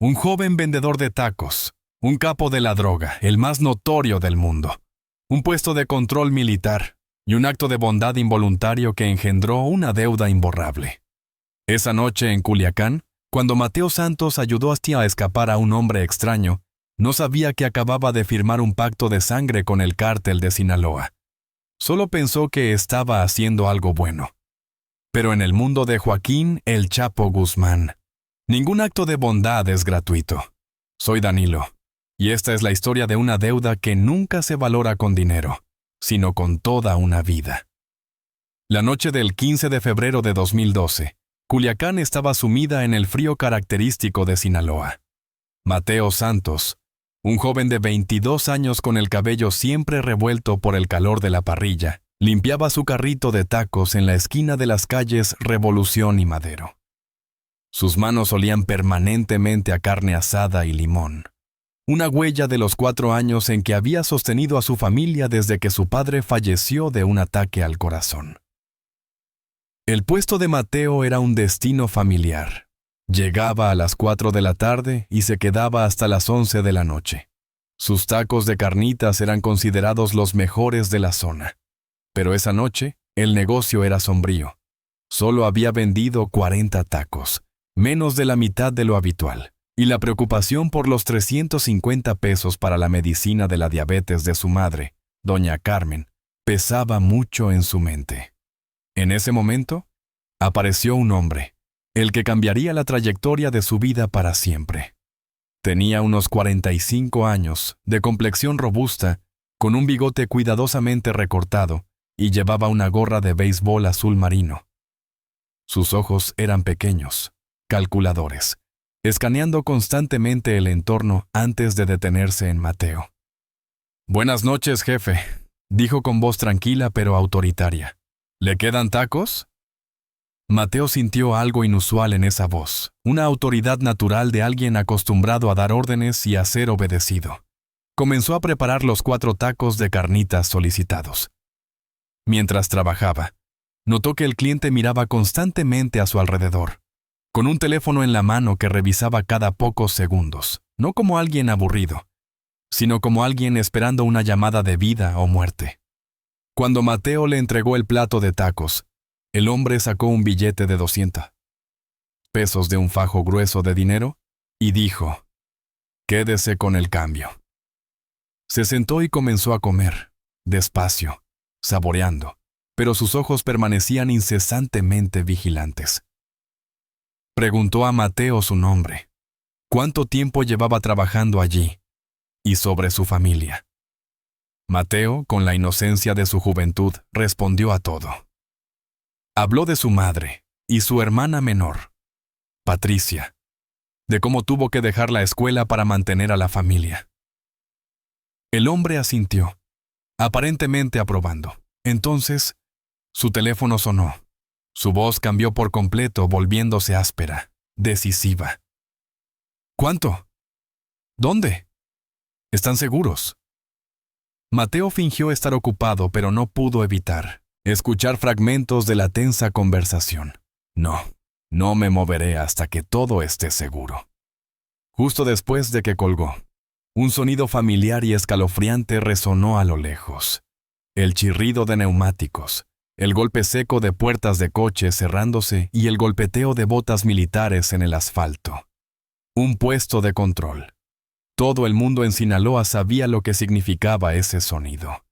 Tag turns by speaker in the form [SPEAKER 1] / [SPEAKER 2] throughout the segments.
[SPEAKER 1] Un joven vendedor de tacos, un capo de la droga, el más notorio del mundo, un puesto de control militar y un acto de bondad involuntario que engendró una deuda imborrable. Esa noche en Culiacán, cuando Mateo Santos ayudó a escapar a un hombre extraño, no sabía que acababa de firmar un pacto de sangre con el cártel de Sinaloa. Solo pensó que estaba haciendo algo bueno. Pero en el mundo de Joaquín El Chapo Guzmán, ningún acto de bondad es gratuito. Soy Danilo, y esta es la historia de una deuda que nunca se valora con dinero, sino con toda una vida. La noche del 15 de febrero de 2012, Culiacán estaba sumida en el frío característico de Sinaloa. Mateo Santos, un joven de 22 años con el cabello siempre revuelto por el calor de la parrilla, limpiaba su carrito de tacos en la esquina de las calles Revolución y Madero. Sus manos olían permanentemente a carne asada y limón, una huella de los 4 años en que había sostenido a su familia desde que su padre falleció de un ataque al corazón. El puesto de Mateo era un destino familiar. Llegaba a las 4 de la tarde y se quedaba hasta las 11 de la noche. Sus tacos de carnitas eran considerados los mejores de la zona. Pero esa noche, el negocio era sombrío. Solo había vendido 40 tacos, menos de la mitad de lo habitual, y la preocupación por los 350 pesos para la medicina de la diabetes de su madre, doña Carmen, pesaba mucho en su mente. En ese momento, apareció un hombre, el que cambiaría la trayectoria de su vida para siempre. Tenía unos 45 años, de complexión robusta, con un bigote cuidadosamente recortado, y llevaba una gorra de béisbol azul marino. Sus ojos eran pequeños, calculadores, escaneando constantemente el entorno antes de detenerse en Mateo. «Buenas noches, jefe», dijo con voz tranquila pero autoritaria. «¿Le quedan tacos?» Mateo sintió algo inusual en esa voz, una autoridad natural de alguien acostumbrado a dar órdenes y a ser obedecido. Comenzó a preparar los 4 tacos de carnitas solicitados. Mientras trabajaba, notó que el cliente miraba constantemente a su alrededor, con un teléfono en la mano que revisaba cada pocos segundos, no como alguien aburrido, sino como alguien esperando una llamada de vida o muerte. Cuando Mateo le entregó el plato de tacos, el hombre sacó un billete de 200 pesos de un fajo grueso de dinero y dijo: «Quédese con el cambio». Se sentó y comenzó a comer, despacio, saboreando, pero sus ojos permanecían incesantemente vigilantes. Preguntó a Mateo su nombre, cuánto tiempo llevaba trabajando allí, y sobre su familia. Mateo, con la inocencia de su juventud, respondió a todo. Habló de su madre y su hermana menor, Patricia, de cómo tuvo que dejar la escuela para mantener a la familia. El hombre asintió, aparentemente aprobando. Entonces, su teléfono sonó. Su voz cambió por completo, volviéndose áspera, decisiva. «¿Cuánto? ¿Dónde? ¿Están seguros?» Mateo fingió estar ocupado, pero no pudo evitar escuchar fragmentos de la tensa conversación. No me moveré hasta que todo esté seguro». Justo después de que colgó, un sonido familiar y escalofriante resonó a lo lejos. El chirrido de neumáticos, el golpe seco de puertas de coche cerrándose y el golpeteo de botas militares en el asfalto. Un puesto de control. Todo el mundo en Sinaloa sabía lo que significaba ese sonido.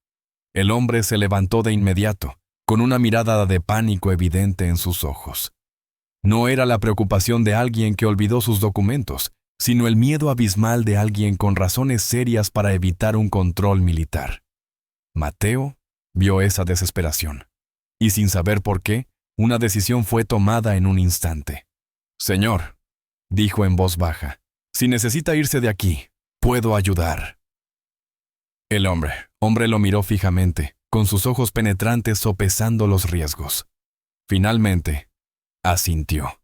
[SPEAKER 1] El hombre se levantó de inmediato, con una mirada de pánico evidente en sus ojos. No era la preocupación de alguien que olvidó sus documentos, sino el miedo abismal de alguien con razones serias para evitar un control militar. Mateo vio esa desesperación, y sin saber por qué, una decisión fue tomada en un instante. «Señor», dijo en voz baja, «si necesita irse de aquí, puedo ayudar». El hombre lo miró fijamente, con sus ojos penetrantes sopesando los riesgos. Finalmente, asintió.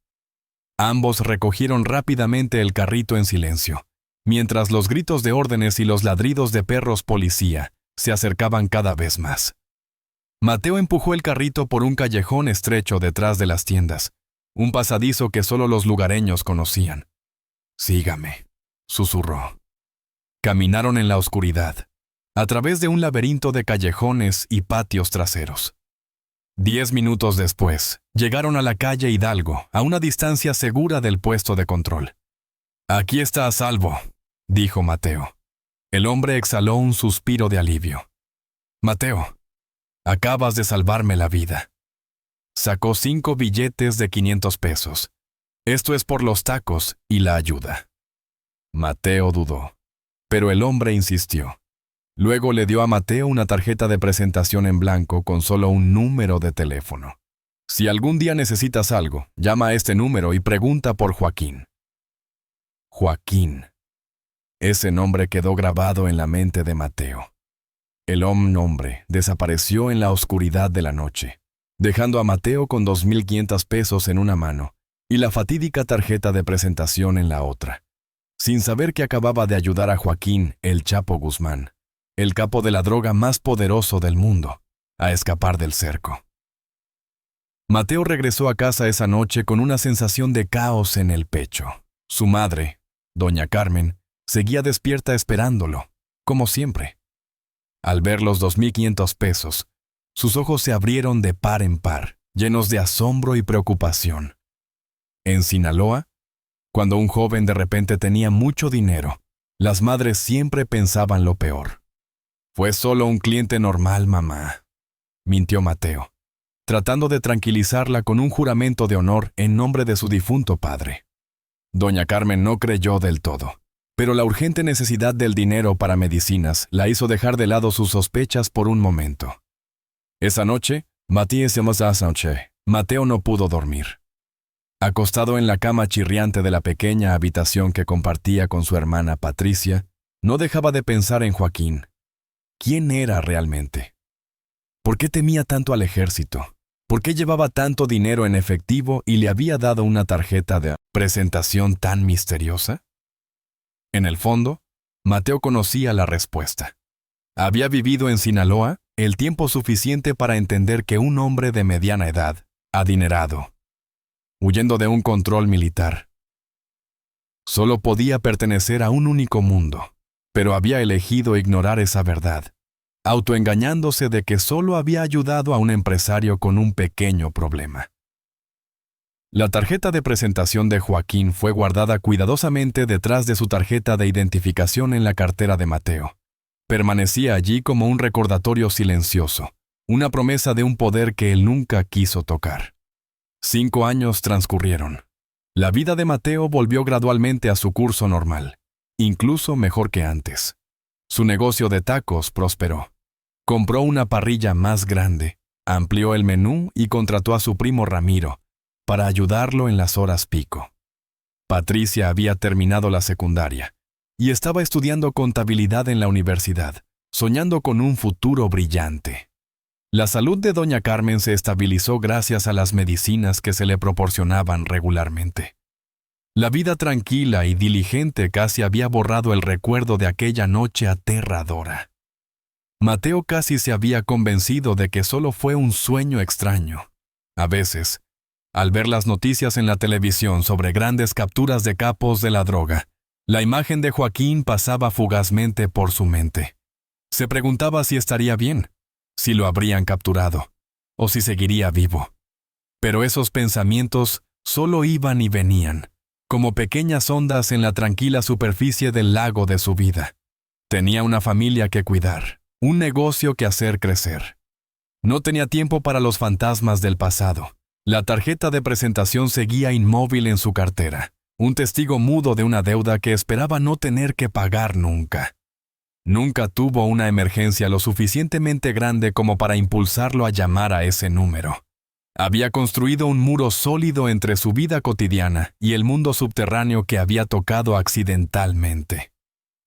[SPEAKER 1] Ambos recogieron rápidamente el carrito en silencio, mientras los gritos de órdenes y los ladridos de perros policía se acercaban cada vez más. Mateo empujó el carrito por un callejón estrecho detrás de las tiendas, un pasadizo que solo los lugareños conocían. Sígame, susurró. Caminaron en la oscuridad, a través de un laberinto de callejones y patios traseros. 10 minutos después, llegaron a la calle Hidalgo, a una distancia segura del puesto de control. «Aquí está a salvo», dijo Mateo. El hombre exhaló un suspiro de alivio. «Mateo, acabas de salvarme la vida». Sacó 5 billetes de 500 pesos. «Esto es por los tacos y la ayuda». Mateo dudó, pero el hombre insistió. Luego le dio a Mateo una tarjeta de presentación en blanco con solo un número de teléfono. «Si algún día necesitas algo, llama a este número y pregunta por Joaquín». Joaquín. Ese nombre quedó grabado en la mente de Mateo. El hombre desapareció en la oscuridad de la noche, dejando a Mateo con 2.500 pesos en una mano y la fatídica tarjeta de presentación en la otra, sin saber que acababa de ayudar a Joaquín el Chapo Guzmán, el capo de la droga más poderoso del mundo, a escapar del cerco. Mateo regresó a casa esa noche con una sensación de caos en el pecho. Su madre, doña Carmen, seguía despierta esperándolo, como siempre. Al ver los 2.500 pesos, sus ojos se abrieron de par en par, llenos de asombro y preocupación. En Sinaloa, cuando un joven de repente tenía mucho dinero, las madres siempre pensaban lo peor. «Fue solo un cliente normal, mamá», mintió Mateo, tratando de tranquilizarla con un juramento de honor en nombre de su difunto padre. Doña Carmen no creyó del todo, pero la urgente necesidad del dinero para medicinas la hizo dejar de lado sus sospechas por un momento. Esa noche, Mateo no pudo dormir. Acostado en la cama chirriante de la pequeña habitación que compartía con su hermana Patricia, no dejaba de pensar en Joaquín. ¿Quién era realmente? ¿Por qué temía tanto al ejército? ¿Por qué llevaba tanto dinero en efectivo y le había dado una tarjeta de presentación tan misteriosa? En el fondo, Mateo conocía la respuesta. Había vivido en Sinaloa el tiempo suficiente para entender que un hombre de mediana edad, adinerado, huyendo de un control militar, solo podía pertenecer a un único mundo, pero había elegido ignorar esa verdad, autoengañándose de que solo había ayudado a un empresario con un pequeño problema. La tarjeta de presentación de Joaquín fue guardada cuidadosamente detrás de su tarjeta de identificación en la cartera de Mateo. Permanecía allí como un recordatorio silencioso, una promesa de un poder que él nunca quiso tocar. 5 años transcurrieron. La vida de Mateo volvió gradualmente a su curso normal, incluso mejor que antes. Su negocio de tacos prosperó. Compró una parrilla más grande, amplió el menú y contrató a su primo Ramiro para ayudarlo en las horas pico. Patricia había terminado la secundaria y estaba estudiando contabilidad en la universidad, soñando con un futuro brillante. La salud de doña Carmen se estabilizó gracias a las medicinas que se le proporcionaban regularmente. La vida tranquila y diligente casi había borrado el recuerdo de aquella noche aterradora. Mateo casi se había convencido de que solo fue un sueño extraño. A veces, al ver las noticias en la televisión sobre grandes capturas de capos de la droga, la imagen de Joaquín pasaba fugazmente por su mente. Se preguntaba si estaría bien, si lo habrían capturado, o si seguiría vivo. Pero esos pensamientos solo iban y venían, como pequeñas ondas en la tranquila superficie del lago de su vida. Tenía una familia que cuidar, un negocio que hacer crecer. No tenía tiempo para los fantasmas del pasado. La tarjeta de presentación seguía inmóvil en su cartera, un testigo mudo de una deuda que esperaba no tener que pagar nunca. Nunca tuvo una emergencia lo suficientemente grande como para impulsarlo a llamar a ese número. Había construido un muro sólido entre su vida cotidiana y el mundo subterráneo que había tocado accidentalmente.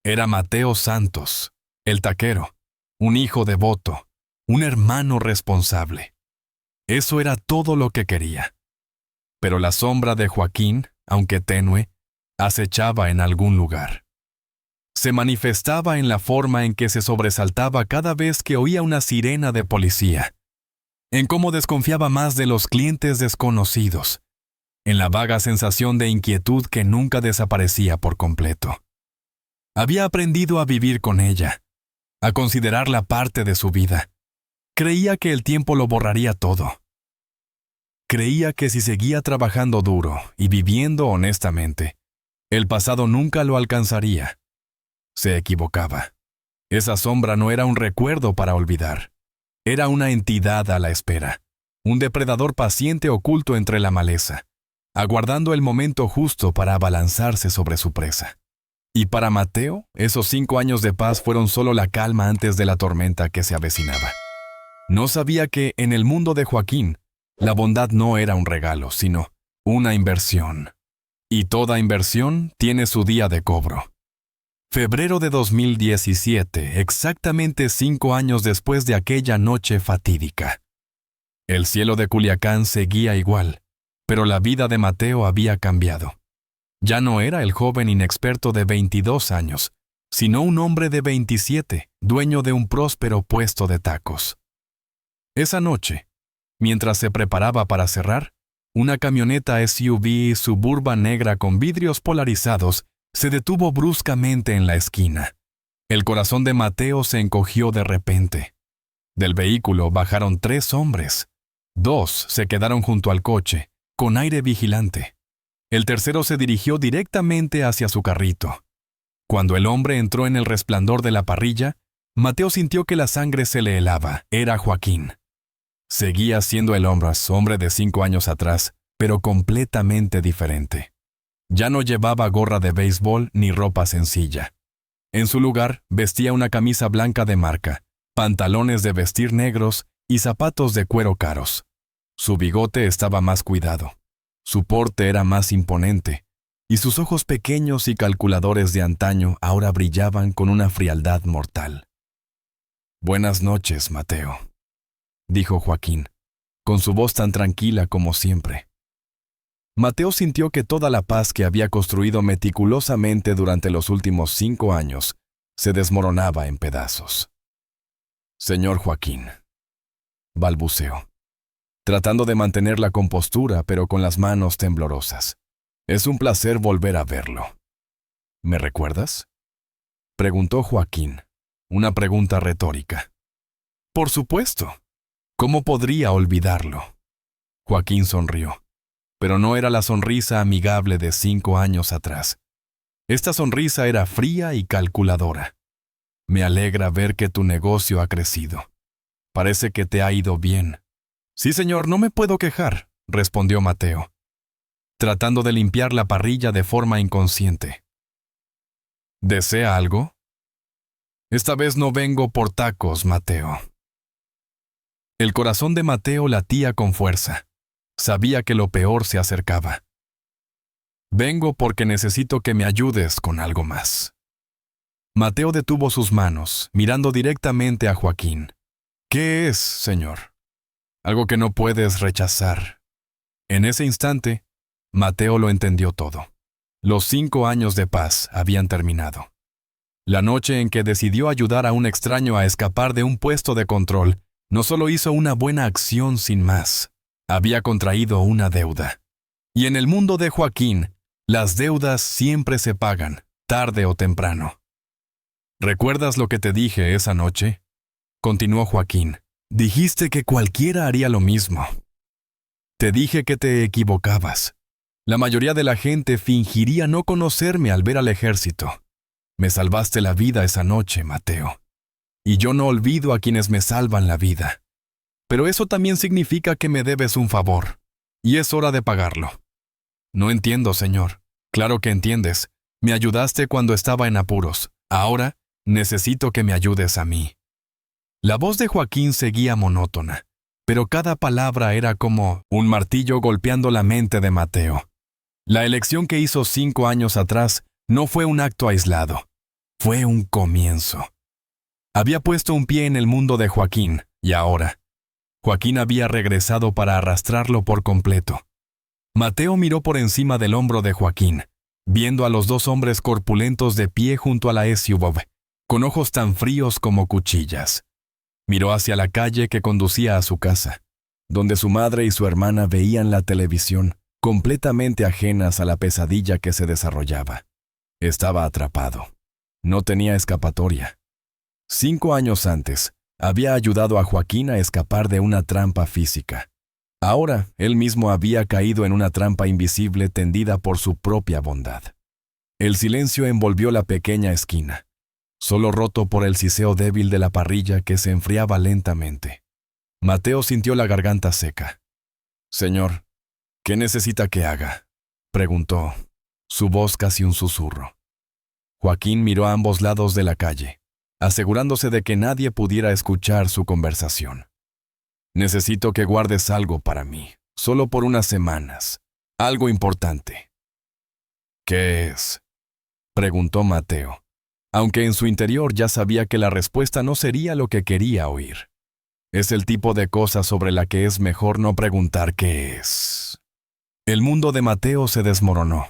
[SPEAKER 1] Era Mateo Santos, el taquero, un hijo devoto, un hermano responsable. Eso era todo lo que quería. Pero la sombra de Joaquín, aunque tenue, acechaba en algún lugar. Se manifestaba en la forma en que se sobresaltaba cada vez que oía una sirena de policía, en cómo desconfiaba más de los clientes desconocidos, en la vaga sensación de inquietud que nunca desaparecía por completo. Había aprendido a vivir con ella, a considerarla parte de su vida. Creía que el tiempo lo borraría todo. Creía que si seguía trabajando duro y viviendo honestamente, el pasado nunca lo alcanzaría. Se equivocaba. Esa sombra no era un recuerdo para olvidar. Era una entidad a la espera, un depredador paciente oculto entre la maleza, aguardando el momento justo para abalanzarse sobre su presa. Y para Mateo, esos 5 años de paz fueron solo la calma antes de la tormenta que se avecinaba. No sabía que, en el mundo de Joaquín, la bondad no era un regalo, sino una inversión. Y toda inversión tiene su día de cobro. Febrero de 2017, exactamente 5 años después de aquella noche fatídica. El cielo de Culiacán seguía igual, pero la vida de Mateo había cambiado. Ya no era el joven inexperto de 22 años, sino un hombre de 27, dueño de un próspero puesto de tacos. Esa noche, mientras se preparaba para cerrar, una camioneta SUV suburban negra con vidrios polarizados se detuvo bruscamente en la esquina. El corazón de Mateo se encogió de repente. Del vehículo bajaron 3 hombres. 2 se quedaron junto al coche, con aire vigilante. El tercero se dirigió directamente hacia su carrito. Cuando el hombre entró en el resplandor de la parrilla, Mateo sintió que la sangre se le helaba. Era Joaquín. Seguía siendo el hombre de 5 años atrás, pero completamente diferente. Ya no llevaba gorra de béisbol ni ropa sencilla. En su lugar, vestía una camisa blanca de marca, pantalones de vestir negros y zapatos de cuero caros. Su bigote estaba más cuidado. Su porte era más imponente, y sus ojos pequeños y calculadores de antaño ahora brillaban con una frialdad mortal. «Buenas noches, Mateo», dijo Joaquín, con su voz tan tranquila como siempre. Mateo sintió que toda la paz que había construido meticulosamente durante los últimos 5 años se desmoronaba en pedazos. «Señor Joaquín», balbuceó, tratando de mantener la compostura pero con las manos temblorosas. «Es un placer volver a verlo». «¿Me recuerdas?», preguntó Joaquín, una pregunta retórica. «Por supuesto. ¿Cómo podría olvidarlo?». Joaquín sonrió, pero no era la sonrisa amigable de 5 años atrás. Esta sonrisa era fría y calculadora. «Me alegra ver que tu negocio ha crecido. Parece que te ha ido bien». «Sí, señor, no me puedo quejar», respondió Mateo, tratando de limpiar la parrilla de forma inconsciente. «¿Desea algo?». «Esta vez no vengo por tacos, Mateo». El corazón de Mateo latía con fuerza. Sabía que lo peor se acercaba. «Vengo porque necesito que me ayudes con algo más». Mateo detuvo sus manos, mirando directamente a Joaquín. «¿Qué es, señor?». «Algo que no puedes rechazar». En ese instante, Mateo lo entendió todo. Los 5 años de paz habían terminado. La noche en que decidió ayudar a un extraño a escapar de un puesto de control, no solo hizo una buena acción sin más, había contraído una deuda. Y en el mundo de Joaquín, las deudas siempre se pagan, tarde o temprano. «¿Recuerdas lo que te dije esa noche?», continuó Joaquín. «Dijiste que cualquiera haría lo mismo. Te dije que te equivocabas. La mayoría de la gente fingiría no conocerme al ver al ejército. Me salvaste la vida esa noche, Mateo. Y yo no olvido a quienes me salvan la vida. Pero eso también significa que me debes un favor, y es hora de pagarlo». «No entiendo, señor». «Claro que entiendes. Me ayudaste cuando estaba en apuros. Ahora necesito que me ayudes a mí». La voz de Joaquín seguía monótona, pero cada palabra era como un martillo golpeando la mente de Mateo. La elección que hizo 5 años atrás no fue un acto aislado, fue un comienzo. Había puesto un pie en el mundo de Joaquín, y ahora, Joaquín había regresado para arrastrarlo por completo. Mateo miró por encima del hombro de Joaquín, viendo a los 2 hombres corpulentos de pie junto a la SUV, con ojos tan fríos como cuchillas. Miró hacia la calle que conducía a su casa, donde su madre y su hermana veían la televisión, completamente ajenas a la pesadilla que se desarrollaba. Estaba atrapado. No tenía escapatoria. 5 años antes, había ayudado a Joaquín a escapar de una trampa física. Ahora, él mismo había caído en una trampa invisible tendida por su propia bondad. El silencio envolvió la pequeña esquina, solo roto por el siseo débil de la parrilla que se enfriaba lentamente. Mateo sintió la garganta seca. «Señor, ¿qué necesita que haga?», preguntó, su voz casi un susurro. Joaquín miró a ambos lados de la calle, asegurándose de que nadie pudiera escuchar su conversación. «Necesito que guardes algo para mí, solo por unas semanas. Algo importante». «¿Qué es?», preguntó Mateo, aunque en su interior ya sabía que la respuesta no sería lo que quería oír. Es el tipo de cosa sobre la que es mejor no preguntar qué es. El mundo de Mateo se desmoronó.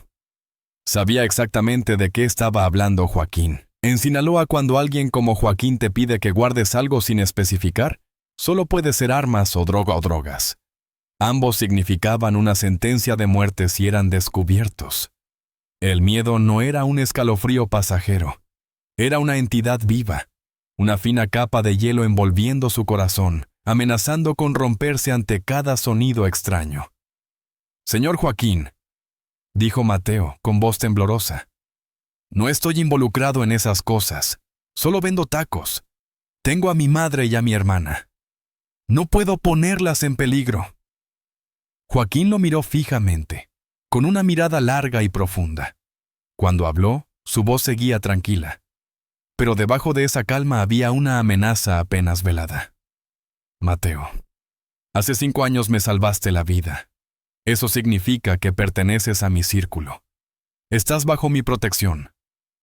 [SPEAKER 1] Sabía exactamente de qué estaba hablando Joaquín. En Sinaloa, cuando alguien como Joaquín te pide que guardes algo sin especificar, solo puede ser armas o drogas. Ambos significaban una sentencia de muerte si eran descubiertos. El miedo no era un escalofrío pasajero. Era una entidad viva, una fina capa de hielo envolviendo su corazón, amenazando con romperse ante cada sonido extraño. «Señor Joaquín», dijo Mateo con voz temblorosa, «no estoy involucrado en esas cosas. Solo vendo tacos. Tengo a mi madre y a mi hermana. No puedo ponerlas en peligro». Joaquín lo miró fijamente, con una mirada larga y profunda. Cuando habló, su voz seguía tranquila. Pero debajo de esa calma había una amenaza apenas velada. «Mateo, hace 5 años me salvaste la vida. Eso significa que perteneces a mi círculo. Estás bajo mi protección,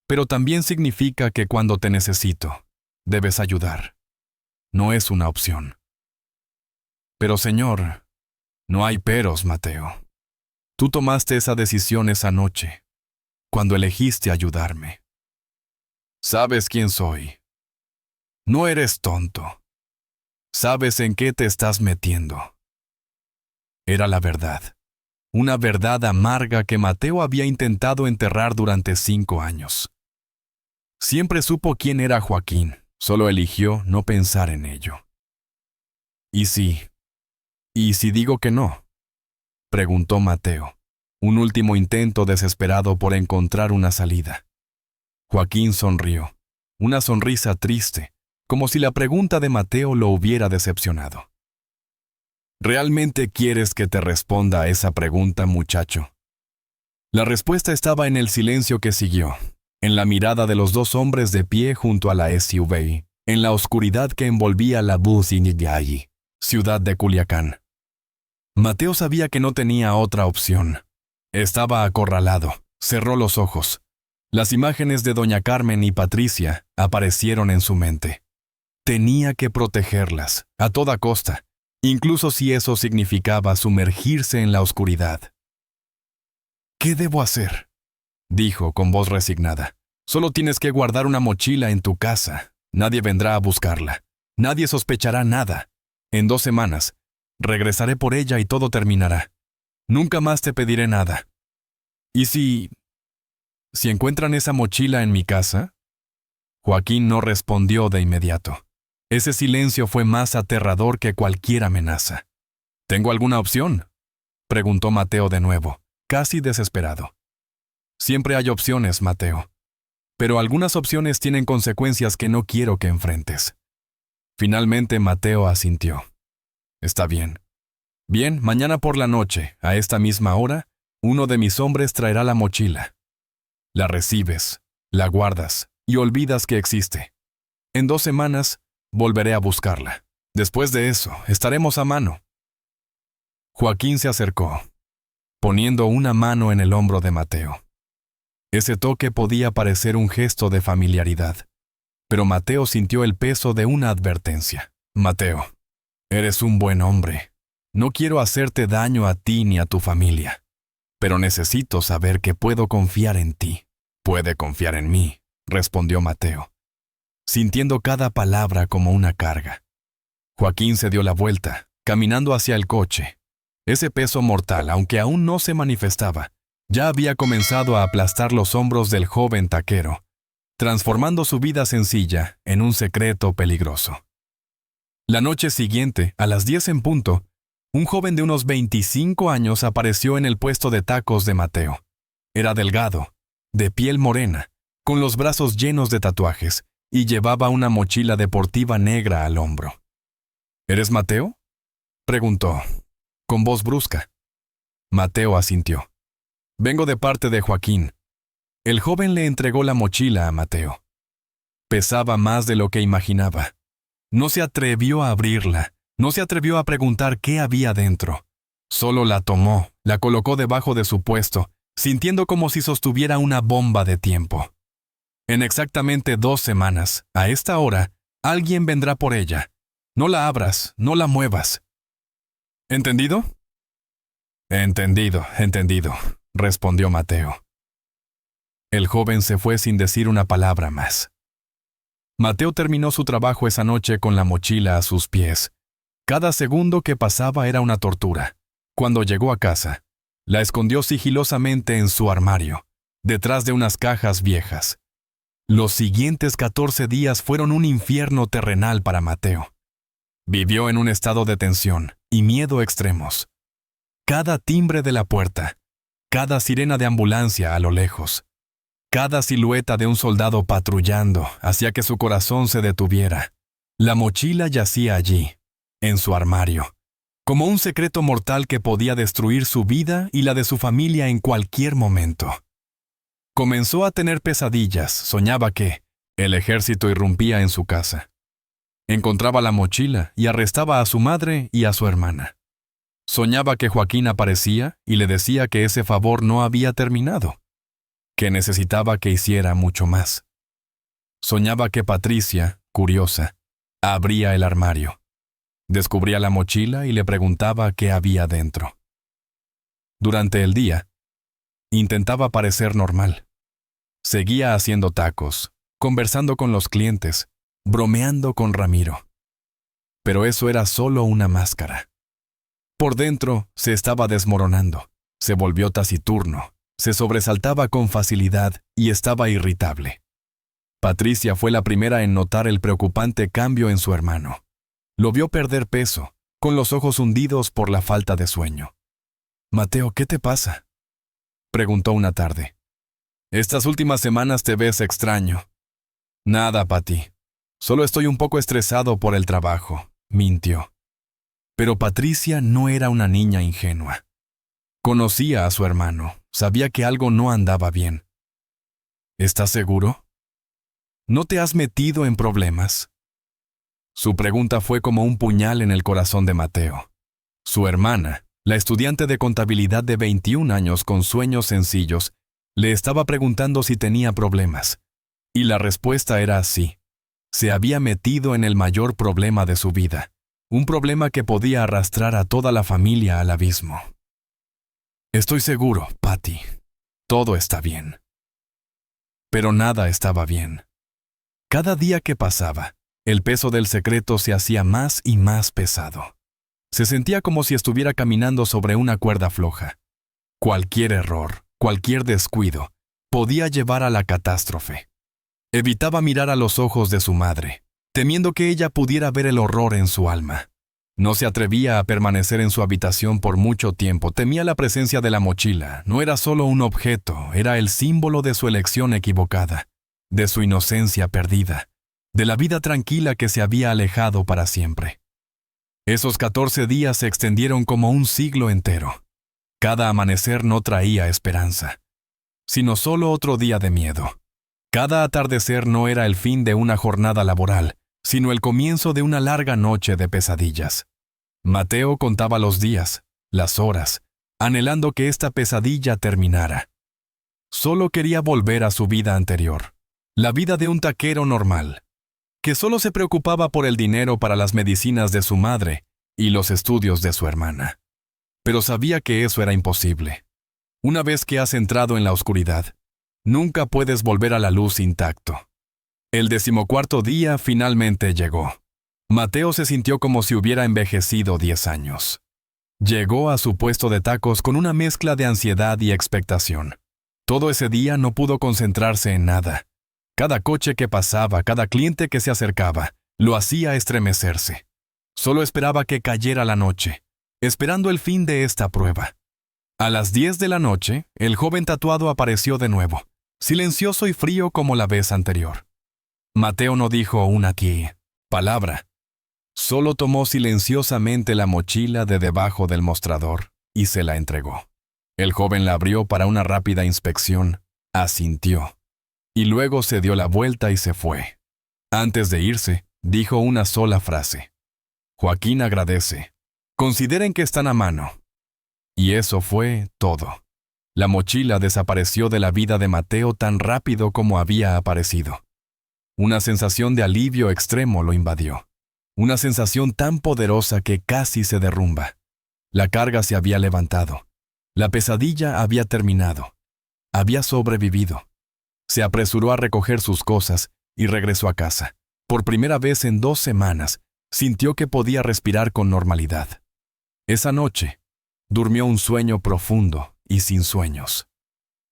[SPEAKER 1] pero también significa que cuando te necesito, debes ayudar. No es una opción». «Pero señor, no hay peros, Mateo. Tú tomaste esa decisión esa noche, cuando elegiste ayudarme. Sabes quién soy. No eres tonto. Sabes en qué te estás metiendo». Era la verdad. Una verdad amarga que Mateo había intentado enterrar durante 5 años. Siempre supo quién era Joaquín, solo eligió no pensar en ello. ¿Y si digo que no?», preguntó Mateo, un último intento desesperado por encontrar una salida. Joaquín sonrió, una sonrisa triste, como si la pregunta de Mateo lo hubiera decepcionado. «¿Realmente quieres que te responda a esa pregunta, muchacho?». La respuesta estaba en el silencio que siguió, en la mirada de los 2 hombres de pie junto a la SUV, en la oscuridad que envolvía la Bucinigay, ciudad de Culiacán. Mateo sabía que no tenía otra opción. Estaba acorralado, cerró los ojos. Las imágenes de doña Carmen y Patricia aparecieron en su mente. Tenía que protegerlas, a toda costa, incluso si eso significaba sumergirse en la oscuridad. «¿Qué debo hacer?», dijo con voz resignada. «Solo tienes que guardar una mochila en tu casa. Nadie vendrá a buscarla. Nadie sospechará nada. En 2 semanas, regresaré por ella y todo terminará. Nunca más te pediré nada. ¿Y si encuentran esa mochila en mi casa?». Joaquín no respondió de inmediato. Ese silencio fue más aterrador que cualquier amenaza. «¿Tengo alguna opción?», preguntó Mateo de nuevo, casi desesperado. «Siempre hay opciones, Mateo. Pero algunas opciones tienen consecuencias que no quiero que enfrentes». Finalmente Mateo asintió. «Está bien. Bien, mañana por la noche, a esta misma hora, uno de mis hombres traerá la mochila. La recibes, la guardas y olvidas que existe. En 2 semanas, volveré a buscarla. Después de eso, estaremos a mano». Joaquín se acercó, poniendo una mano en el hombro de Mateo. Ese toque podía parecer un gesto de familiaridad, pero Mateo sintió el peso de una advertencia. «Mateo, eres un buen hombre. No quiero hacerte daño a ti ni a tu familia, pero necesito saber que puedo confiar en ti». «Puede confiar en mí», respondió Mateo, sintiendo cada palabra como una carga. Joaquín se dio la vuelta, caminando hacia el coche. Ese peso mortal, aunque aún no se manifestaba, ya había comenzado a aplastar los hombros del joven taquero, transformando su vida sencilla en un secreto peligroso. La noche siguiente, a las 10 en punto, un joven de unos 25 años apareció en el puesto de tacos de Mateo. Era delgado, de piel morena, con los brazos llenos de tatuajes, y llevaba una mochila deportiva negra al hombro. ¿Eres Mateo?, preguntó, con voz brusca. Mateo asintió. Vengo de parte de Joaquín. El joven le entregó la mochila a Mateo. Pesaba más de lo que imaginaba. No se atrevió a abrirla, no se atrevió a preguntar qué había dentro. Solo la tomó, la colocó debajo de su puesto, sintiendo como si sostuviera una bomba de tiempo. En exactamente 2 semanas, a esta hora, alguien vendrá por ella. No la abras, no la muevas. ¿Entendido? Entendido, respondió Mateo. El joven se fue sin decir una palabra más. Mateo terminó su trabajo esa noche con la mochila a sus pies. Cada segundo que pasaba era una tortura. Cuando llegó a casa, la escondió sigilosamente en su armario, detrás de unas cajas viejas. Los siguientes 14 días fueron un infierno terrenal para Mateo. Vivió en un estado de tensión y miedo extremos. Cada timbre de la puerta, cada sirena de ambulancia a lo lejos, cada silueta de un soldado patrullando hacía que su corazón se detuviera. La mochila yacía allí, en su armario, como un secreto mortal que podía destruir su vida y la de su familia en cualquier momento. Comenzó a tener pesadillas, soñaba que el ejército irrumpía en su casa. Encontraba la mochila y arrestaba a su madre y a su hermana. Soñaba que Joaquín aparecía y le decía que ese favor no había terminado, que necesitaba que hiciera mucho más. Soñaba que Patricia, curiosa, abría el armario, descubría la mochila y le preguntaba qué había dentro. Durante el día, intentaba parecer normal. Seguía haciendo tacos, conversando con los clientes, bromeando con Ramiro. Pero eso era solo una máscara. Por dentro se estaba desmoronando, se volvió taciturno, se sobresaltaba con facilidad y estaba irritable. Patricia fue la primera en notar el preocupante cambio en su hermano. Lo vio perder peso, con los ojos hundidos por la falta de sueño. «Mateo, ¿qué te pasa?», preguntó una tarde. «Estas últimas semanas te ves extraño». «Nada, Pati. Solo estoy un poco estresado por el trabajo», mintió. Pero Patricia no era una niña ingenua. Conocía a su hermano, sabía que algo no andaba bien. «¿Estás seguro? ¿No te has metido en problemas?». Su pregunta fue como un puñal en el corazón de Mateo. Su hermana, la estudiante de contabilidad de 21 años con sueños sencillos, le estaba preguntando si tenía problemas. Y la respuesta era sí. Se había metido en el mayor problema de su vida. Un problema que podía arrastrar a toda la familia al abismo. «Estoy seguro, Patty. Todo está bien». Pero nada estaba bien. Cada día que pasaba, el peso del secreto se hacía más y más pesado. Se sentía como si estuviera caminando sobre una cuerda floja. Cualquier error, cualquier descuido, podía llevar a la catástrofe. Evitaba mirar a los ojos de su madre, temiendo que ella pudiera ver el horror en su alma. No se atrevía a permanecer en su habitación por mucho tiempo, temía la presencia de la mochila. No era solo un objeto, era el símbolo de su elección equivocada, de su inocencia perdida, de la vida tranquila que se había alejado para siempre. Esos 14 días se extendieron como un siglo entero. Cada amanecer no traía esperanza, sino solo otro día de miedo. Cada atardecer no era el fin de una jornada laboral, sino el comienzo de una larga noche de pesadillas. Mateo contaba los días, las horas, anhelando que esta pesadilla terminara. Solo quería volver a su vida anterior, la vida de un taquero normal, que solo se preocupaba por el dinero para las medicinas de su madre y los estudios de su hermana. Pero sabía que eso era imposible. Una vez que has entrado en la oscuridad, nunca puedes volver a la luz intacto. El 14º día finalmente llegó. Mateo se sintió como si hubiera envejecido 10 años. Llegó a su puesto de tacos con una mezcla de ansiedad y expectación. Todo ese día no pudo concentrarse en nada. Cada coche que pasaba, cada cliente que se acercaba, lo hacía estremecerse. Solo esperaba que cayera la noche, esperando el fin de esta prueba. A las 10 de la noche, el joven tatuado apareció de nuevo, silencioso y frío como la vez anterior. Mateo no dijo una palabra. Solo tomó silenciosamente la mochila de debajo del mostrador y se la entregó. El joven la abrió para una rápida inspección, asintió, y luego se dio la vuelta y se fue. Antes de irse, dijo una sola frase. Joaquín agradece. Consideren que están a mano. Y eso fue todo. La mochila desapareció de la vida de Mateo tan rápido como había aparecido. Una sensación de alivio extremo lo invadió. Una sensación tan poderosa que casi se derrumba. La carga se había levantado. La pesadilla había terminado. Había sobrevivido. Se apresuró a recoger sus cosas y regresó a casa. Por primera vez en 2 semanas, sintió que podía respirar con normalidad. Esa noche, durmió un sueño profundo y sin sueños.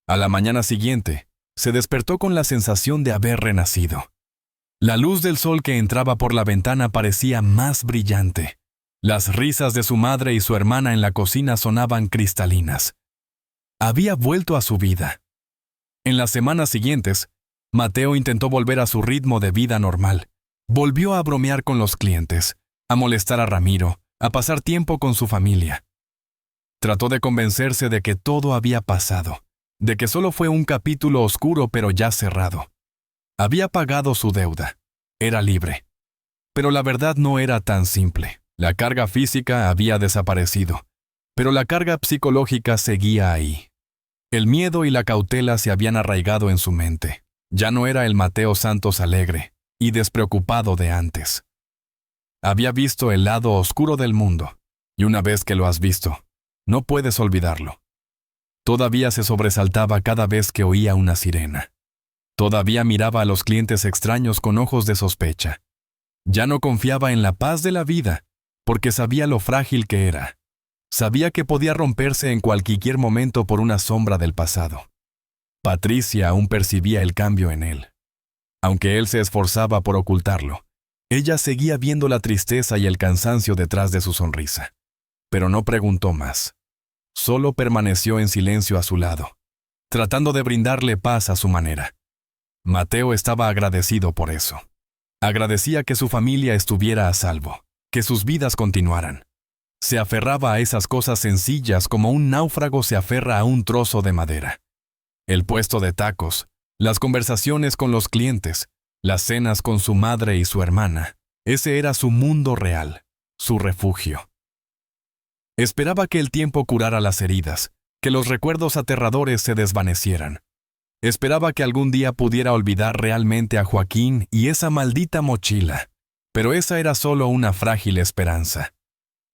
[SPEAKER 1] A la mañana siguiente, se despertó con la sensación de haber renacido. La luz del sol que entraba por la ventana parecía más brillante. Las risas de su madre y su hermana en la cocina sonaban cristalinas. Había vuelto a su vida. En las semanas siguientes, Mateo intentó volver a su ritmo de vida normal. Volvió a bromear con los clientes, a molestar a Ramiro, a pasar tiempo con su familia. Trató de convencerse de que todo había pasado, de que solo fue un capítulo oscuro pero ya cerrado. Había pagado su deuda. Era libre. Pero la verdad no era tan simple. La carga física había desaparecido, pero la carga psicológica seguía ahí. El miedo y la cautela se habían arraigado en su mente. Ya no era el Mateo Santos alegre y despreocupado de antes. Había visto el lado oscuro del mundo, y una vez que lo has visto, no puedes olvidarlo. Todavía se sobresaltaba cada vez que oía una sirena. Todavía miraba a los clientes extraños con ojos de sospecha. Ya no confiaba en la paz de la vida, porque sabía lo frágil que era. Sabía que podía romperse en cualquier momento por una sombra del pasado. Patricia aún percibía el cambio en él. Aunque él se esforzaba por ocultarlo, ella seguía viendo la tristeza y el cansancio detrás de su sonrisa. Pero no preguntó más. Solo permaneció en silencio a su lado, tratando de brindarle paz a su manera. Mateo estaba agradecido por eso. Agradecía que su familia estuviera a salvo, que sus vidas continuaran. Se aferraba a esas cosas sencillas como un náufrago se aferra a un trozo de madera. El puesto de tacos, las conversaciones con los clientes, las cenas con su madre y su hermana, ese era su mundo real, su refugio. Esperaba que el tiempo curara las heridas, que los recuerdos aterradores se desvanecieran. Esperaba que algún día pudiera olvidar realmente a Joaquín y esa maldita mochila, pero esa era solo una frágil esperanza.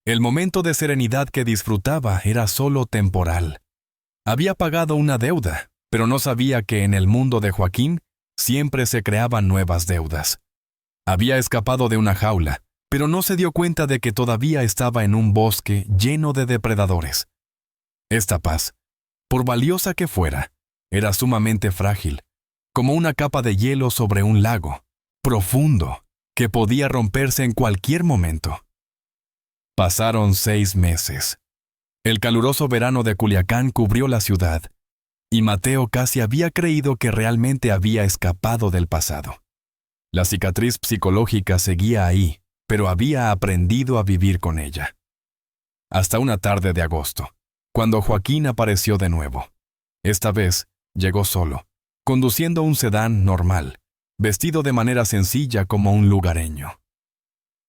[SPEAKER 1] El momento de serenidad que disfrutaba era solo temporal. Había pagado una deuda, pero no sabía que en el mundo de Joaquín siempre se creaban nuevas deudas. Había escapado de una jaula, pero no se dio cuenta de que todavía estaba en un bosque lleno de depredadores. Esta paz, por valiosa que fuera, era sumamente frágil, como una capa de hielo sobre un lago, profundo, que podía romperse en cualquier momento. Pasaron 6 meses. El caluroso verano de Culiacán cubrió la ciudad, y Mateo casi había creído que realmente había escapado del pasado. La cicatriz psicológica seguía ahí, pero había aprendido a vivir con ella. Hasta una tarde de agosto, cuando Joaquín apareció de nuevo. Esta vez, llegó solo, conduciendo un sedán normal, vestido de manera sencilla como un lugareño.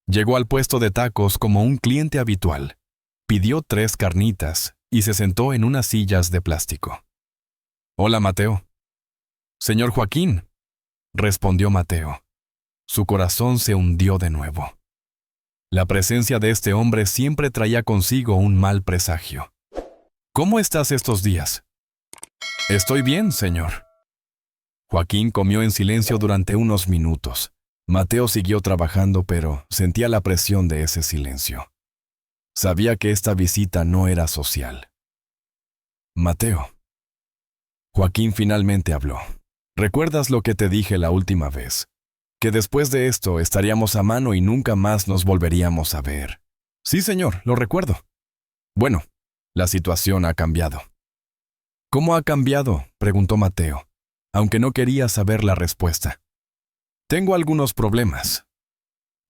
[SPEAKER 1] Llegó al puesto de tacos como un cliente habitual, pidió 3 carnitas y se sentó en unas sillas de plástico. «Hola, Mateo». «Señor Joaquín», respondió Mateo. Su corazón se hundió de nuevo. La presencia de este hombre siempre traía consigo un mal presagio. «¿Cómo estás estos días?» «Estoy bien, señor». Joaquín comió en silencio durante unos minutos. Mateo siguió trabajando, pero sentía la presión de ese silencio. Sabía que esta visita no era social. Mateo. Joaquín finalmente habló. ¿Recuerdas lo que te dije la última vez? Que después de esto estaríamos a mano y nunca más nos volveríamos a ver. Sí, señor, lo recuerdo. Bueno, la situación ha cambiado. ¿Cómo ha cambiado?, preguntó Mateo, aunque no quería saber la respuesta. Tengo algunos problemas.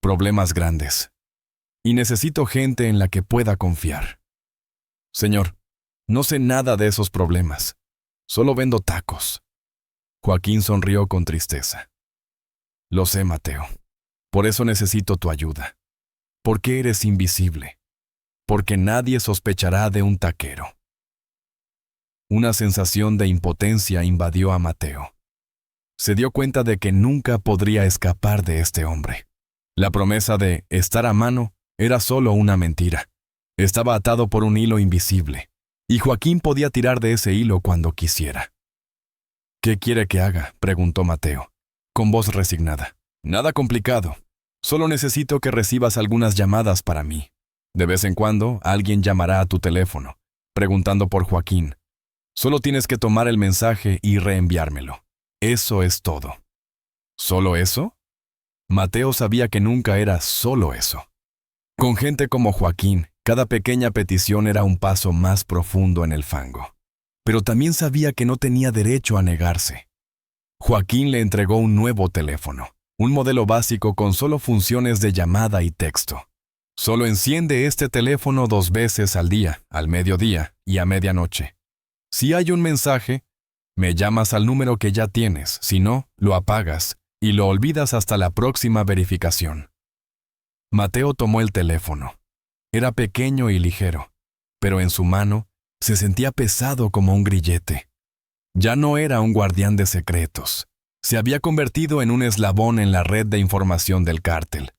[SPEAKER 1] Problemas grandes. Y necesito gente en la que pueda confiar. Señor, no sé nada de esos problemas. Solo vendo tacos. Joaquín sonrió con tristeza. Lo sé, Mateo. Por eso necesito tu ayuda. Porque eres invisible. Porque nadie sospechará de un taquero. Una sensación de impotencia invadió a Mateo. Se dio cuenta de que nunca podría escapar de este hombre. La promesa de estar a mano era solo una mentira. Estaba atado por un hilo invisible, y Joaquín podía tirar de ese hilo cuando quisiera. ¿Qué quiere que haga?, preguntó Mateo, con voz resignada. Nada complicado. Solo necesito que recibas algunas llamadas para mí. De vez en cuando, alguien llamará a tu teléfono, preguntando por Joaquín. Solo tienes que tomar el mensaje y reenviármelo. Eso es todo. ¿Solo eso? Mateo sabía que nunca era solo eso. Con gente como Joaquín, cada pequeña petición era un paso más profundo en el fango. Pero también sabía que no tenía derecho a negarse. Joaquín le entregó un nuevo teléfono, un modelo básico con solo funciones de llamada y texto. Solo enciende este teléfono 2 veces al día, al mediodía y a medianoche. Si hay un mensaje, me llamas al número que ya tienes, si no, lo apagas y lo olvidas hasta la próxima verificación. Mateo tomó el teléfono. Era pequeño y ligero, pero en su mano se sentía pesado como un grillete. Ya no era un guardián de secretos. Se había convertido en un eslabón en la red de información del cártel.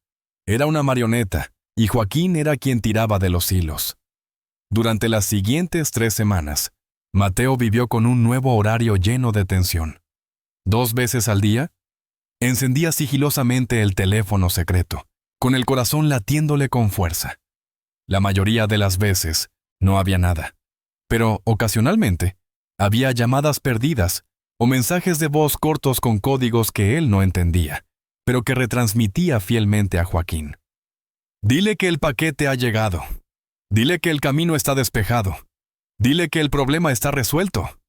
[SPEAKER 1] Era una marioneta, y Joaquín era quien tiraba de los hilos. Durante las siguientes 3 semanas, Mateo vivió con un nuevo horario lleno de tensión. 2 veces al día, encendía sigilosamente el teléfono secreto, con el corazón latiéndole con fuerza. La mayoría de las veces no había nada, pero ocasionalmente había llamadas perdidas o mensajes de voz cortos con códigos que él no entendía, pero que retransmitía fielmente a Joaquín. Dile que el paquete ha llegado. Dile que el camino está despejado. Dile que el problema está resuelto.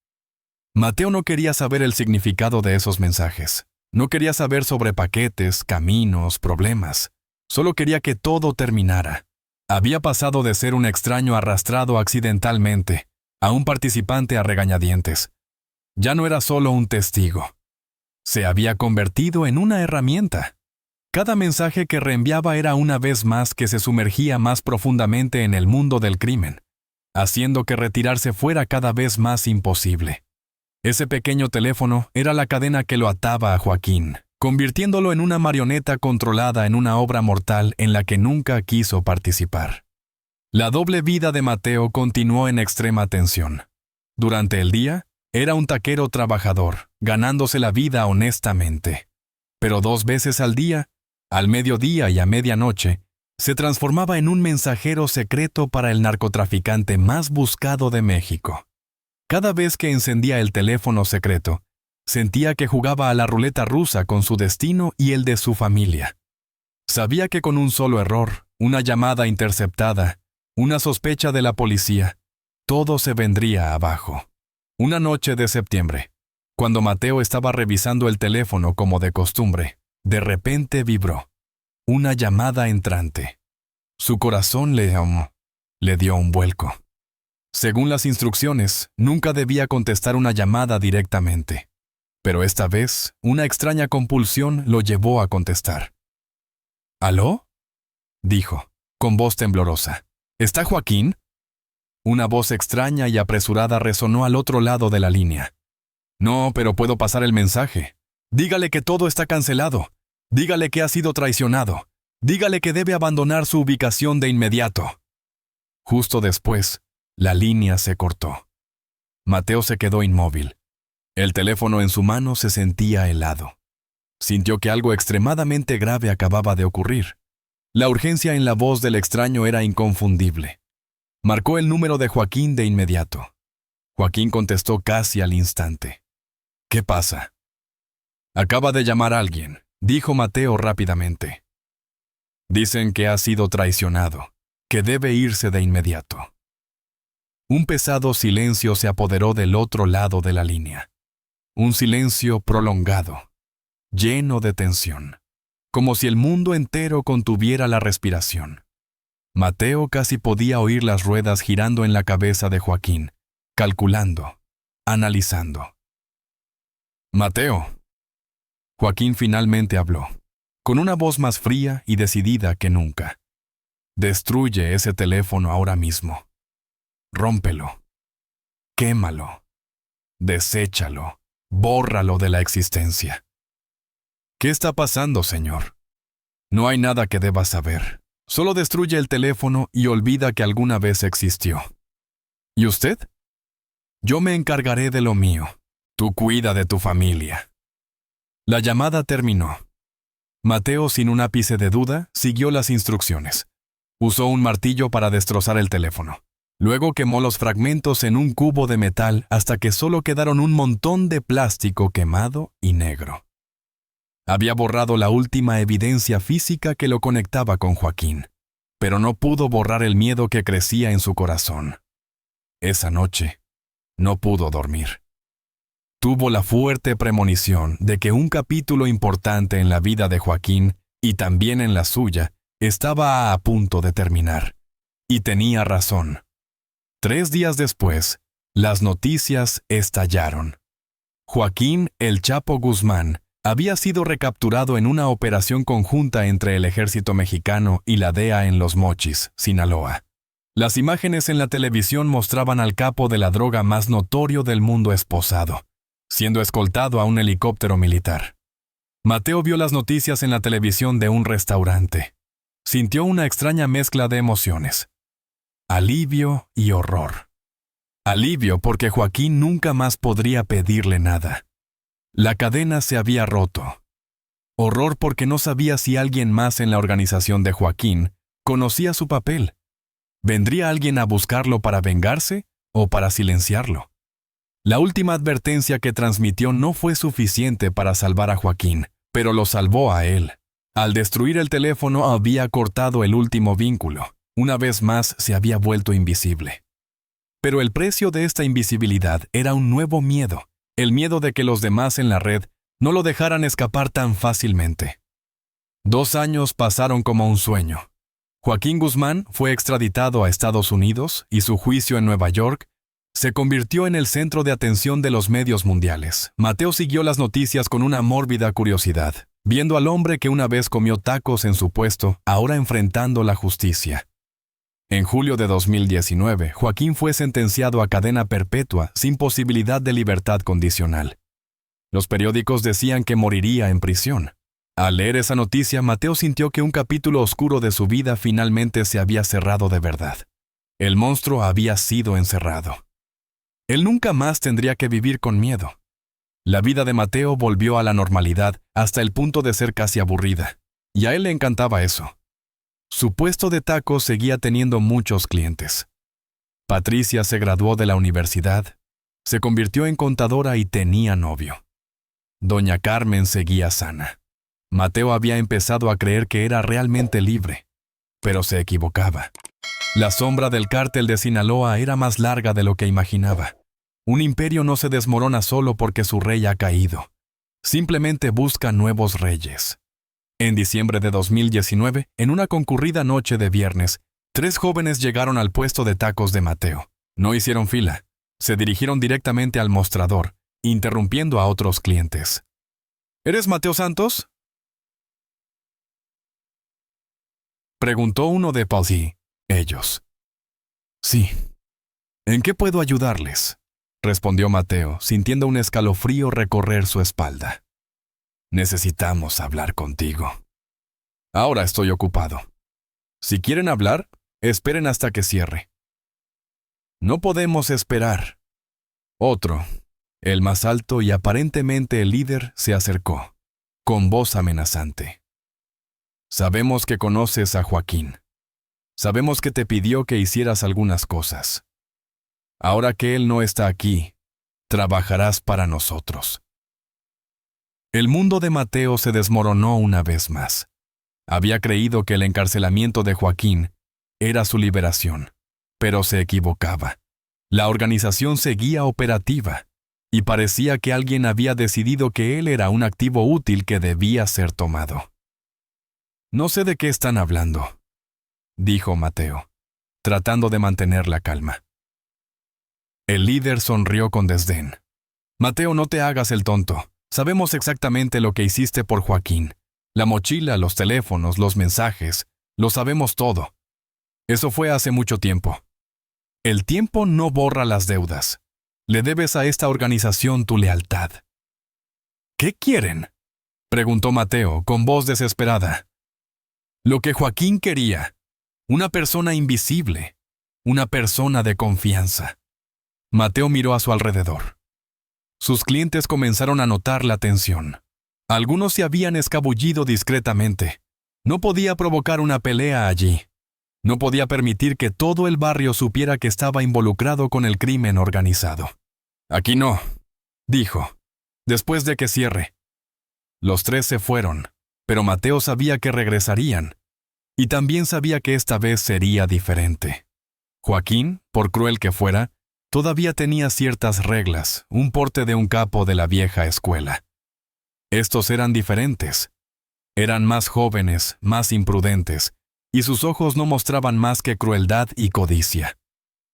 [SPEAKER 1] Mateo no quería saber el significado de esos mensajes. No quería saber sobre paquetes, caminos, problemas. Solo quería que todo terminara. Había pasado de ser un extraño arrastrado accidentalmente a un participante a regañadientes. Ya no era solo un testigo. Se había convertido en una herramienta. Cada mensaje que reenviaba era una vez más que se sumergía más profundamente en el mundo del crimen, haciendo que retirarse fuera cada vez más imposible. Ese pequeño teléfono era la cadena que lo ataba a Joaquín, convirtiéndolo en una marioneta controlada en una obra mortal en la que nunca quiso participar. La doble vida de Mateo continuó en extrema tensión. Durante el día, era un taquero trabajador, ganándose la vida honestamente. Pero 2 veces al día, al mediodía y a medianoche, se transformaba en un mensajero secreto para el narcotraficante más buscado de México. Cada vez que encendía el teléfono secreto, sentía que jugaba a la ruleta rusa con su destino y el de su familia. Sabía que con un solo error, una llamada interceptada, una sospecha de la policía, todo se vendría abajo. Una noche de septiembre, cuando Mateo estaba revisando el teléfono como de costumbre, de repente vibró. Una llamada entrante. Su corazón le dio un vuelco. Según las instrucciones, nunca debía contestar una llamada directamente. Pero esta vez, una extraña compulsión lo llevó a contestar. ¿Aló?, dijo, con voz temblorosa. ¿Está Joaquín? Una voz extraña y apresurada resonó al otro lado de la línea. No, pero puedo pasar el mensaje. Dígale que todo está cancelado. Dígale que ha sido traicionado. Dígale que debe abandonar su ubicación de inmediato. Justo después, la línea se cortó. Mateo se quedó inmóvil. El teléfono en su mano se sentía helado. Sintió que algo extremadamente grave acababa de ocurrir. La urgencia en la voz del extraño era inconfundible. Marcó el número de Joaquín de inmediato. Joaquín contestó casi al instante. ¿Qué pasa? Acaba de llamar a alguien, dijo Mateo rápidamente. Dicen que ha sido traicionado, que debe irse de inmediato. Un pesado silencio se apoderó del otro lado de la línea. Un silencio prolongado, lleno de tensión, como si el mundo entero contuviera la respiración. Mateo casi podía oír las ruedas girando en la cabeza de Joaquín, calculando, analizando. Mateo. Joaquín finalmente habló, con una voz más fría y decidida que nunca. Destruye ese teléfono ahora mismo. Rómpelo. Quémalo. Deséchalo. Bórralo de la existencia. ¿Qué está pasando, señor? No hay nada que debas saber. Solo destruye el teléfono y olvida que alguna vez existió. ¿Y usted? Yo me encargaré de lo mío. Tú cuida de tu familia. La llamada terminó. Mateo, sin un ápice de duda, siguió las instrucciones. Usó un martillo para destrozar el teléfono. Luego quemó los fragmentos en un cubo de metal hasta que solo quedaron un montón de plástico quemado y negro. Había borrado la última evidencia física que lo conectaba con Joaquín, pero no pudo borrar el miedo que crecía en su corazón. Esa noche, no pudo dormir. Tuvo la fuerte premonición de que un capítulo importante en la vida de Joaquín, y también en la suya, estaba a punto de terminar. Y tenía razón. 3 días después, las noticias estallaron. Joaquín El Chapo Guzmán había sido recapturado en una operación conjunta entre el ejército mexicano y la DEA en Los Mochis, Sinaloa. Las imágenes en la televisión mostraban al capo de la droga más notorio del mundo esposado, siendo escoltado a un helicóptero militar. Mateo vio las noticias en la televisión de un restaurante. Sintió una extraña mezcla de emociones. Alivio y horror. Alivio porque Joaquín nunca más podría pedirle nada. La cadena se había roto. Horror porque no sabía si alguien más en la organización de Joaquín conocía su papel. ¿Vendría alguien a buscarlo para vengarse o para silenciarlo? La última advertencia que transmitió no fue suficiente para salvar a Joaquín, pero lo salvó a él. Al destruir el teléfono había cortado el último vínculo. Una vez más se había vuelto invisible. Pero el precio de esta invisibilidad era un nuevo miedo, el miedo de que los demás en la red no lo dejaran escapar tan fácilmente. 2 años pasaron como un sueño. Joaquín Guzmán fue extraditado a Estados Unidos y su juicio en Nueva York se convirtió en el centro de atención de los medios mundiales. Mateo siguió las noticias con una mórbida curiosidad, viendo al hombre que una vez comió tacos en su puesto, ahora enfrentando la justicia. En julio de 2019, Joaquín fue sentenciado a cadena perpetua sin posibilidad de libertad condicional. Los periódicos decían que moriría en prisión. Al leer esa noticia, Mateo sintió que un capítulo oscuro de su vida finalmente se había cerrado de verdad. El monstruo había sido encerrado. Él nunca más tendría que vivir con miedo. La vida de Mateo volvió a la normalidad hasta el punto de ser casi aburrida, y a él le encantaba eso. Su puesto de tacos seguía teniendo muchos clientes. Patricia se graduó de la universidad, se convirtió en contadora y tenía novio. Doña Carmen seguía sana. Mateo había empezado a creer que era realmente libre, pero se equivocaba. La sombra del cártel de Sinaloa era más larga de lo que imaginaba. Un imperio no se desmorona solo porque su rey ha caído. Simplemente busca nuevos reyes. En diciembre de 2019, en una concurrida noche de viernes, 3 jóvenes llegaron al puesto de tacos de Mateo. No hicieron fila. Se dirigieron directamente al mostrador, interrumpiendo a otros clientes. ¿Eres Mateo Santos?, preguntó uno de Palsy. Ellos. Sí. ¿En qué puedo ayudarles?, respondió Mateo, sintiendo un escalofrío recorrer su espalda. Necesitamos hablar contigo. Ahora estoy ocupado. Si quieren hablar, esperen hasta que cierre. No podemos esperar. Otro, el más alto y aparentemente el líder, se acercó, con voz amenazante. Sabemos que conoces a Joaquín. Sabemos que te pidió que hicieras algunas cosas. Ahora que él no está aquí, trabajarás para nosotros. El mundo de Mateo se desmoronó una vez más. Había creído que el encarcelamiento de Joaquín era su liberación, pero se equivocaba. La organización seguía operativa, y parecía que alguien había decidido que él era un activo útil que debía ser tomado. No sé de qué están hablando, dijo Mateo, tratando de mantener la calma. El líder sonrió con desdén. Mateo, no te hagas el tonto. Sabemos exactamente lo que hiciste por Joaquín. La mochila, los teléfonos, los mensajes, lo sabemos todo. Eso fue hace mucho tiempo. El tiempo no borra las deudas. Le debes a esta organización tu lealtad. ¿Qué quieren?, preguntó Mateo con voz desesperada. Lo que Joaquín quería. Una persona invisible. Una persona de confianza. Mateo miró a su alrededor. Sus clientes comenzaron a notar la tensión. Algunos se habían escabullido discretamente. No podía provocar una pelea allí. No podía permitir que todo el barrio supiera que estaba involucrado con el crimen organizado. Aquí no, dijo, después de que cierre. Los tres se fueron, pero Mateo sabía que regresarían, y también sabía que esta vez sería diferente. Joaquín, por cruel que fuera, todavía tenía ciertas reglas, un porte de un capo de la vieja escuela. Estos eran diferentes. Eran más jóvenes, más imprudentes, y sus ojos no mostraban más que crueldad y codicia.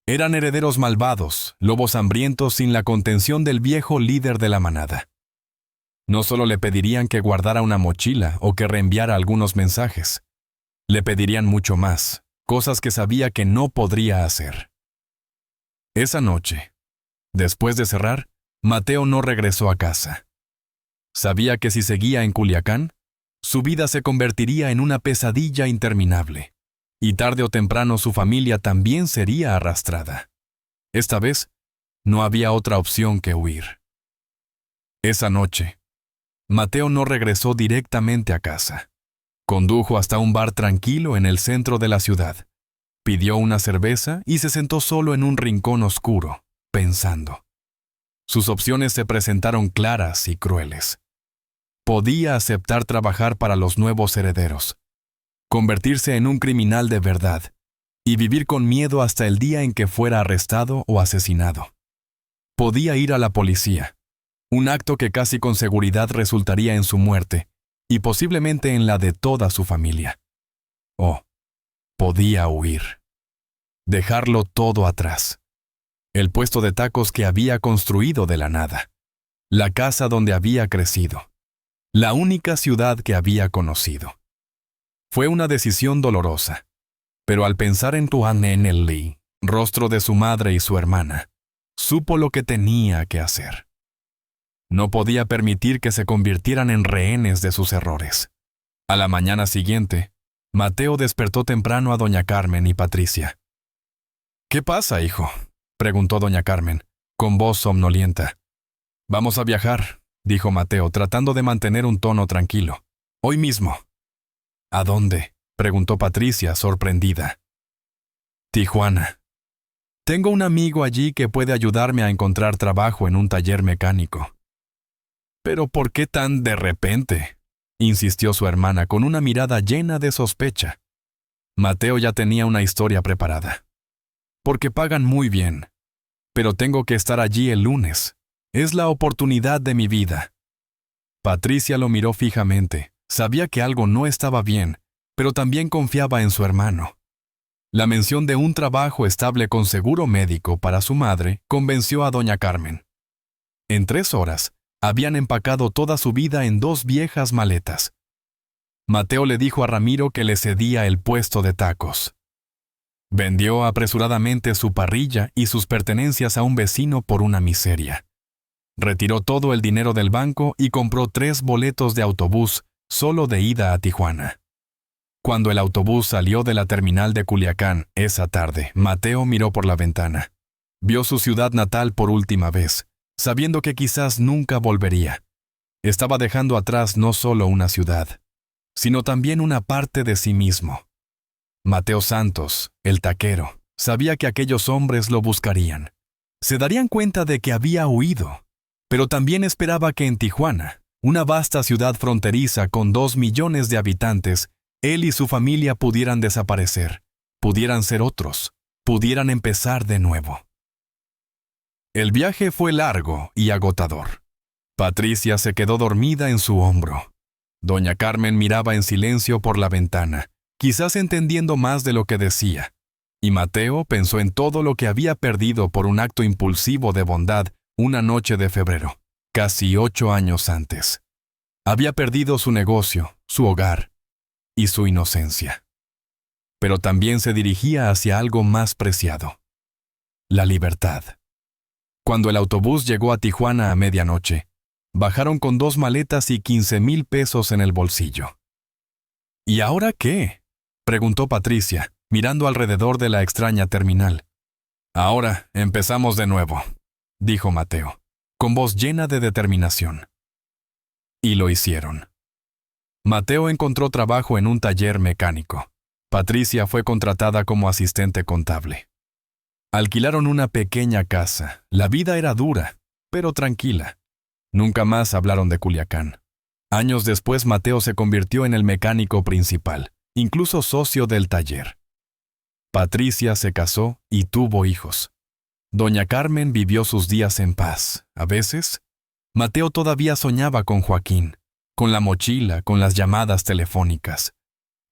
[SPEAKER 1] Eran herederos malvados, lobos hambrientos sin la contención del viejo líder de la manada. No solo le pedirían que guardara una mochila o que reenviara algunos mensajes. Le pedirían mucho más, cosas que sabía que no podría hacer. Esa noche, después de cerrar, Mateo no regresó a casa. Sabía que si seguía en Culiacán, su vida se convertiría en una pesadilla interminable, y tarde o temprano su familia también sería arrastrada. Esta vez, no había otra opción que huir. Esa noche, Mateo no regresó directamente a casa. Condujo hasta un bar tranquilo en el centro de la ciudad. Pidió una cerveza y se sentó solo en un rincón oscuro, pensando. Sus opciones se presentaron claras y crueles. Podía aceptar trabajar para los nuevos herederos, convertirse en un criminal de verdad y vivir con miedo hasta el día en que fuera arrestado o asesinado. Podía ir a la policía, un acto que casi con seguridad resultaría en su muerte y posiblemente en la de toda su familia. O podía huir. Dejarlo todo atrás. El puesto de tacos que había construido de la nada. La casa donde había crecido. La única ciudad que había conocido. Fue una decisión dolorosa, pero al pensar en Tuan Lee, rostro de su madre y su hermana, supo lo que tenía que hacer. No podía permitir que se convirtieran en rehenes de sus errores. A la mañana siguiente, Mateo despertó temprano a doña Carmen y Patricia. «¿Qué pasa, hijo?», preguntó doña Carmen, con voz somnolienta. «Vamos a viajar», dijo Mateo, tratando de mantener un tono tranquilo. «Hoy mismo». «¿A dónde?», preguntó Patricia, sorprendida. «Tijuana. Tengo un amigo allí que puede ayudarme a encontrar trabajo en un taller mecánico». «¿Pero por qué tan de repente?», insistió su hermana con una mirada llena de sospecha. Mateo ya tenía una historia preparada. «Porque pagan muy bien. Pero tengo que estar allí el lunes. Es la oportunidad de mi vida». Patricia lo miró fijamente. Sabía que algo no estaba bien, pero también confiaba en su hermano. La mención de un trabajo estable con seguro médico para su madre convenció a doña Carmen. En 3 horas, habían empacado toda su vida en 2 viejas maletas. Mateo le dijo a Ramiro que le cedía el puesto de tacos. Vendió apresuradamente su parrilla y sus pertenencias a un vecino por una miseria. Retiró todo el dinero del banco y compró 3 boletos de autobús solo de ida a Tijuana. Cuando el autobús salió de la terminal de Culiacán esa tarde, Mateo miró por la ventana. Vio su ciudad natal por última vez, sabiendo que quizás nunca volvería. Estaba dejando atrás no solo una ciudad, sino también una parte de sí mismo. Mateo Santos, el taquero, sabía que aquellos hombres lo buscarían. Se darían cuenta de que había huido, pero también esperaba que en Tijuana, una vasta ciudad fronteriza con 2 millones de habitantes, él y su familia pudieran desaparecer, pudieran ser otros, pudieran empezar de nuevo. El viaje fue largo y agotador. Patricia se quedó dormida en su hombro. Doña Carmen miraba en silencio por la ventana, quizás entendiendo más de lo que decía. Y Mateo pensó en todo lo que había perdido por un acto impulsivo de bondad una noche de febrero, casi 8 años antes. Había perdido su negocio, su hogar y su inocencia. Pero también se dirigía hacia algo más preciado: la libertad. Cuando el autobús llegó a Tijuana a medianoche, bajaron con 2 maletas y 15,000 pesos en el bolsillo. ¿Y ahora qué?, preguntó Patricia, mirando alrededor de la extraña terminal. Ahora empezamos de nuevo, dijo Mateo, con voz llena de determinación. Y lo hicieron. Mateo encontró trabajo en un taller mecánico. Patricia fue contratada como asistente contable. Alquilaron una pequeña casa. La vida era dura, pero tranquila. Nunca más hablaron de Culiacán. Años después, Mateo se convirtió en el mecánico principal, incluso socio del taller. Patricia se casó y tuvo hijos. Doña Carmen vivió sus días en paz. A veces, Mateo todavía soñaba con Joaquín, con la mochila, con las llamadas telefónicas.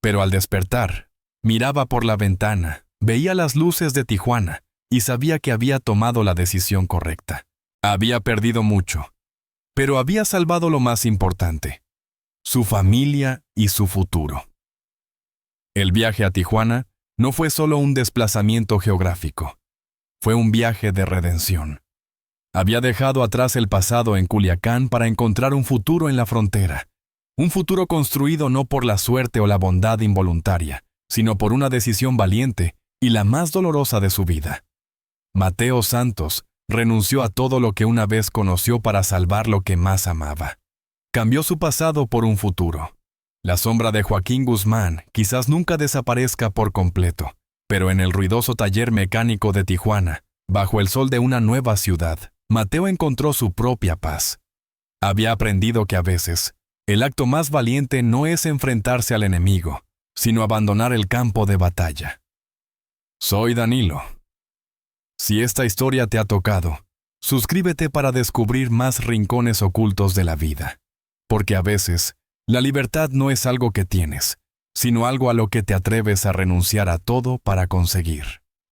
[SPEAKER 1] Pero al despertar, miraba por la ventana, veía las luces de Tijuana y sabía que había tomado la decisión correcta. Había perdido mucho, pero había salvado lo más importante: su familia y su futuro. El viaje a Tijuana no fue solo un desplazamiento geográfico, fue un viaje de redención. Había dejado atrás el pasado en Culiacán para encontrar un futuro en la frontera, un futuro construido no por la suerte o la bondad involuntaria, sino por una decisión valiente y la más dolorosa de su vida. Mateo Santos renunció a todo lo que una vez conoció para salvar lo que más amaba. Cambió su pasado por un futuro. La sombra de Joaquín Guzmán quizás nunca desaparezca por completo, pero en el ruidoso taller mecánico de Tijuana, bajo el sol de una nueva ciudad, Mateo encontró su propia paz. Había aprendido que a veces, el acto más valiente no es enfrentarse al enemigo, sino abandonar el campo de batalla. Soy Danilo. Si esta historia te ha tocado, suscríbete para descubrir más rincones ocultos de la vida. Porque a veces, la libertad no es algo que tienes, sino algo a lo que te atreves a renunciar a todo para conseguir.